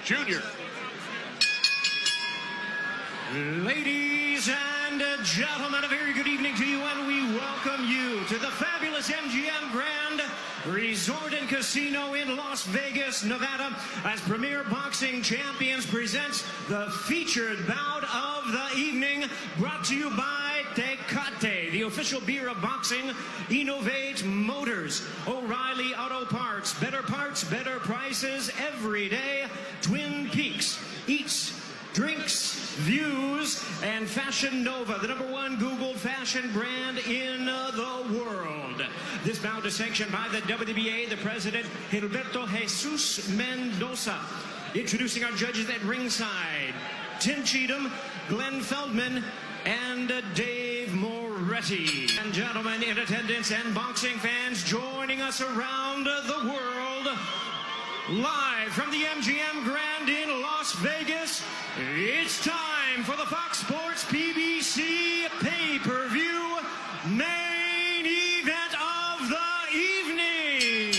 Jr. Ladies and gentlemen, a very good evening to you, and we welcome you to the fabulous MGM Grand Resort and Casino in Las Vegas, Nevada, as Premier Boxing Champions presents the featured bout of the evening, brought to you by Tecate, the official beer of boxing, Innovate Motors, O'Reilly Auto Parts, better prices every day, Twin Peaks, Eats, Drinks, Views, and Fashion Nova, the #1 Googled fashion brand in the world. This bout is sanctioned by the WBA, the president, Gilberto Jesus Mendoza. Introducing our judges at ringside, Tim Cheatham, Glenn Feldman, and Dave Moretti. And gentlemen in attendance and boxing fans joining us around the world, live from the MGM Grand in Las Vegas, it's time for the Fox Sports PBC pay-per-view main event of the evening.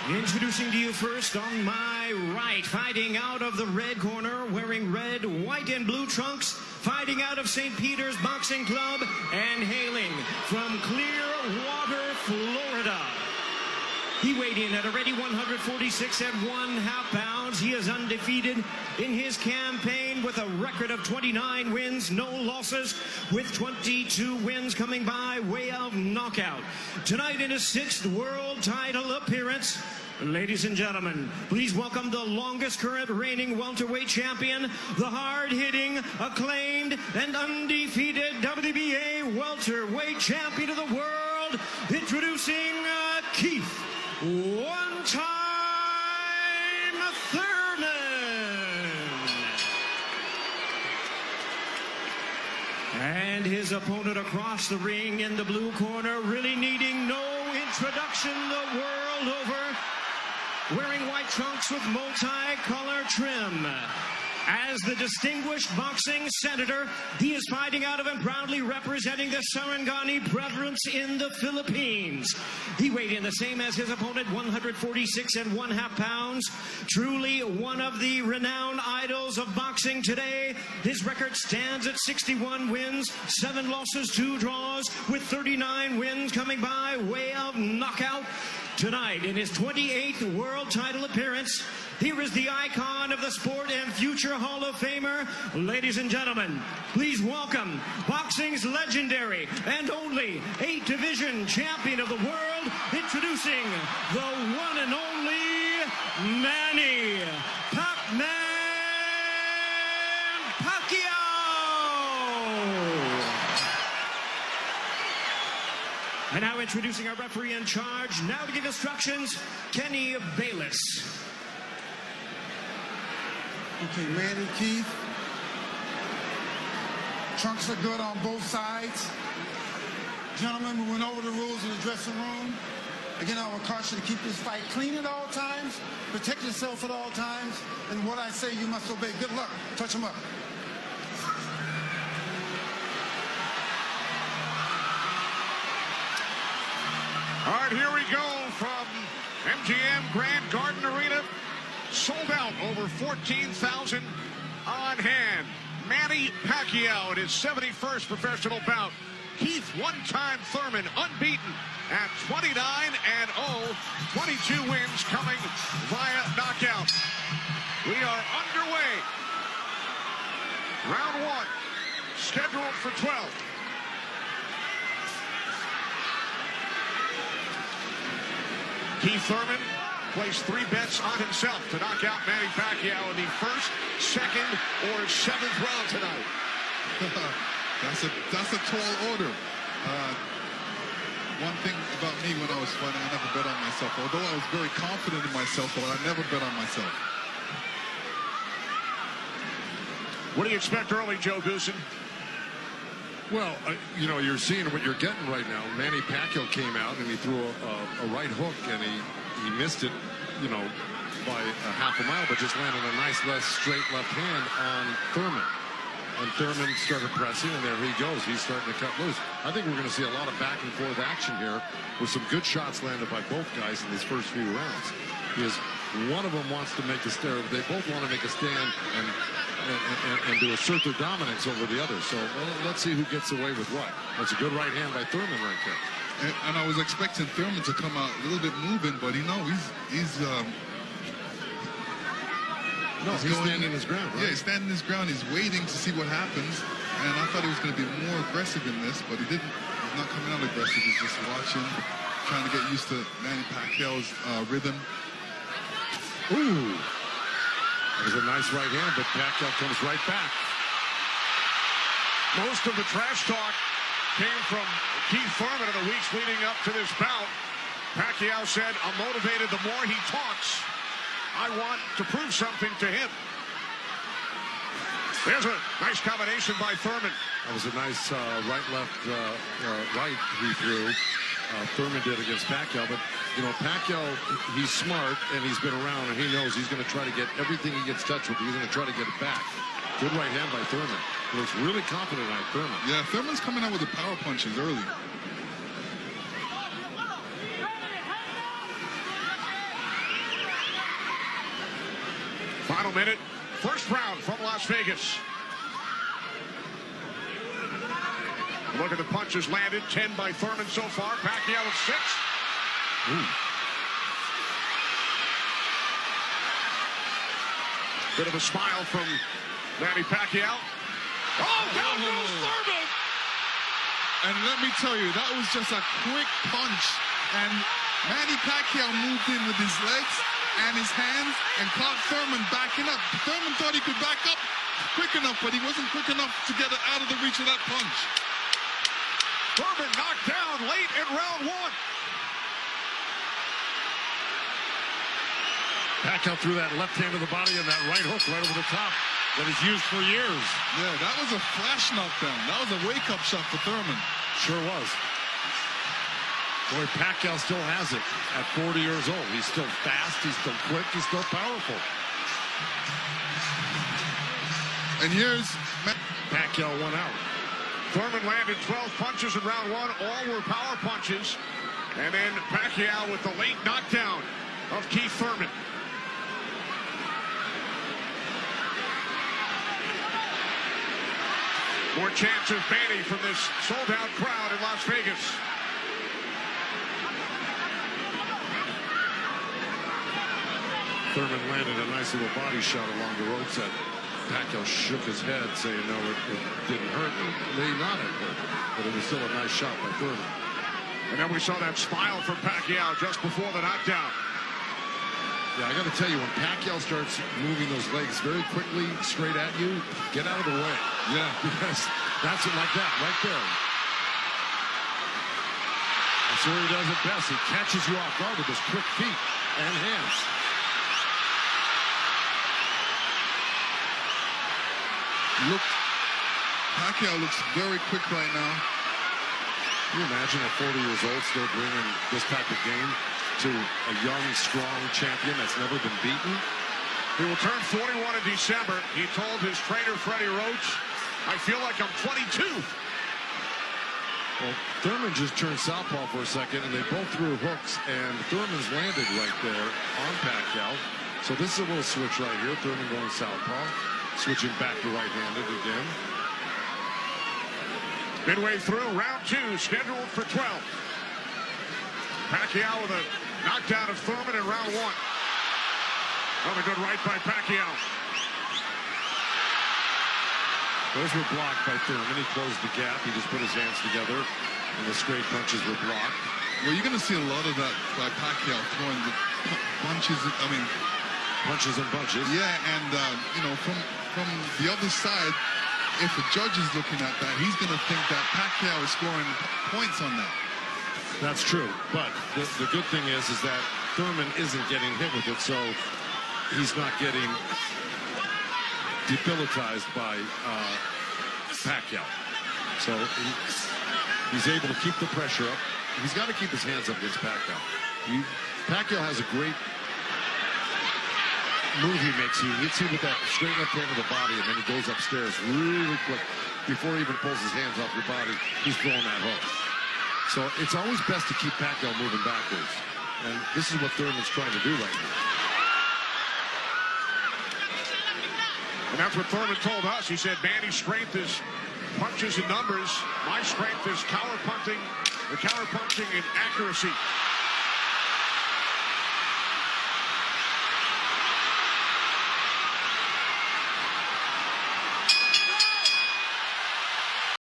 Introducing to you first on my right, fighting out of the red corner, wearing red, white, and blue trunks, fighting out of St. Peter's Boxing Club, and hailing from Clearwater, Florida. He weighed in at already 146 1/2 pounds. He is undefeated in his campaign with a record of 29 wins, no losses, with 22 wins coming by way of knockout. Tonight in his 6th world title appearance, ladies and gentlemen, please welcome the longest current reigning welterweight champion, the hard-hitting, acclaimed, and undefeated WBA welterweight champion of the world, introducing Keith One-Time Thurman. And his opponent across the ring in the blue corner, really needing no introduction the world over, wearing white trunks with multi-color trim. As the distinguished boxing senator, he is fighting out of and proudly representing the Sarangani Province in the Philippines. He weighed in the same as his opponent, 146 1/2 pounds. Truly one of the renowned idols of boxing today. His record stands at 61 wins, 7 losses, 2 draws, with 39 wins coming by way of knockout. Tonight, in his 28th world title appearance, here is the icon of the sport and future Hall of Famer. Ladies and gentlemen, please welcome boxing's legendary and only 8-division champion of the world, introducing the one and only Manny Pac-Man Pacquiao. And now introducing our referee in charge, now to give instructions, Kenny Bayless. Okay, Manny, Keith. Trunks are good on both sides. Gentlemen, we went over the rules in the dressing room. Again, I would caution you to keep this fight clean at all times, protect yourself at all times, and what I say you must obey. Good luck. Touch them up. All right, here we go from MGM Grand Garden Arena. Sold out, over 14,000 on hand. Manny Pacquiao in his 71st professional bout. Keith One-Time Thurman unbeaten at 29-0, 22 wins coming via knockout. We are underway. Round 1, scheduled for 12. Keith Thurman placed 3 bets on himself to knock out Manny Pacquiao in the 1st, 2nd, or 7th round tonight. That's a tall order. One thing about me when I was fighting, I never bet on myself. Although I was very confident in myself, but I never bet on myself. What do you expect early, Joe Goosen? Well, you know, you're seeing what you're getting right now. Manny Pacquiao came out and he threw a right hook, and he missed it, you know, by a half a mile, but just landed a nice straight left hand on Thurman. And Thurman started pressing, and there he goes. He's starting to cut loose. I think we're going to see a lot of back and forth action here with some good shots landed by both guys in these first few rounds. because one of them wants to make a stand. They both want to make a stand and to assert their dominance over the other. So let's see who gets away with what. That's a good right hand by Thurman right there. And I was expecting Thurman to come out a little bit moving, but he's standing his ground, right? Yeah, he's standing his ground. He's waiting to see what happens. And I thought he was going to be more aggressive in this, but he didn't. He's not coming out aggressive. He's just watching, trying to get used to Manny Pacquiao's rhythm. Ooh. That was a nice right hand, but Pacquiao comes right back. Most of the trash talk came from Keith Thurman in the weeks leading up to this bout. Pacquiao said, "I'm motivated the more he talks. I want to prove something to him." There's a nice combination by Thurman. That was a nice right-left right he threw. Thurman did against Pacquiao, but you know, Pacquiao, he's smart and he's been around and he knows he's going to try to get everything he gets touched with. He's going to try to get it back. Good right hand by Thurman. He looks really confident on Thurman. Yeah, Thurman's coming out with the power punches early. Final minute, first round from Las Vegas. Look at the punches landed. 10 by Thurman so far. Pacquiao with 6. Ooh. Bit of a smile from Manny Pacquiao. Oh, down goes Thurman! And let me tell you, that was just a quick punch. And Manny Pacquiao moved in with his legs and his hands and caught Thurman backing up. Thurman thought he could back up quick enough, but he wasn't quick enough to get it out of the reach of that punch. Thurman knocked down late in round 1. Pacquiao threw that left hand to the body and that right hook right over the top that he's used for years. Yeah, that was a flash knockdown. That was a wake-up shot for Thurman. Sure was. Boy, Pacquiao still has it at 40 years old. He's still fast, he's still quick, he's still powerful. And here's Pacquiao won out. Thurman landed 12 punches in round 1. All were power punches. And then Pacquiao with the late knockdown of Keith Thurman. More chance of Manny from this sold-out crowd in Las Vegas. Thurman landed a nice little body shot along the ropes that Pacquiao shook his head, saying no, it didn't hurt. It may not have hurt, but it was still a nice shot by Thurman. And then we saw that smile from Pacquiao just before the knockdown. Yeah, I got to tell you, when Pacquiao starts moving those legs very quickly straight at you, get out of the way. Yeah, because that's it, like that, right there. That's where he does it best. He catches you off guard with his quick feet and hands. Look, Pacquiao looks very quick right now. Can you imagine at 40 years old still bringing this type of game to a young, strong champion that's never been beaten? He will turn 41 in December. He told his trainer, Freddie Roach, "I feel like I'm 22. Well, Thurman just turned southpaw for a second, and they both threw hooks, and Thurman's landed right there on Pacquiao. So this is a little switch right here. Thurman going southpaw, switching back to right-handed again. Midway through round 2, scheduled for 12. Pacquiao with a knockdown of Thurman in round 1. Another good right by Pacquiao. Those were blocked by Thurman. He closed the gap. He just put his hands together, and the straight punches were blocked. Well, you're going to see a lot of that by Pacquiao throwing the punches. I mean, punches and bunches. Yeah, and you know, from the other side, if a judge is looking at that, he's going to think that Pacquiao is scoring points on that. That's true, but the good thing is that Thurman isn't getting hit with it, so he's not getting debilitized by Pacquiao. So he's able to keep the pressure up. He's got to keep his hands up against Pacquiao. Pacquiao has a great move he makes. He hits you with that straight left hand of the body, and then he goes upstairs really quick. Before he even pulls his hands off your body, he's throwing that hook. So it's always best to keep Pacquiao moving backwards. And this is what Thurman's trying to do right now. And that's what Thurman told us. He said, Manny's strength is punches and numbers. My strength is counter punching and accuracy.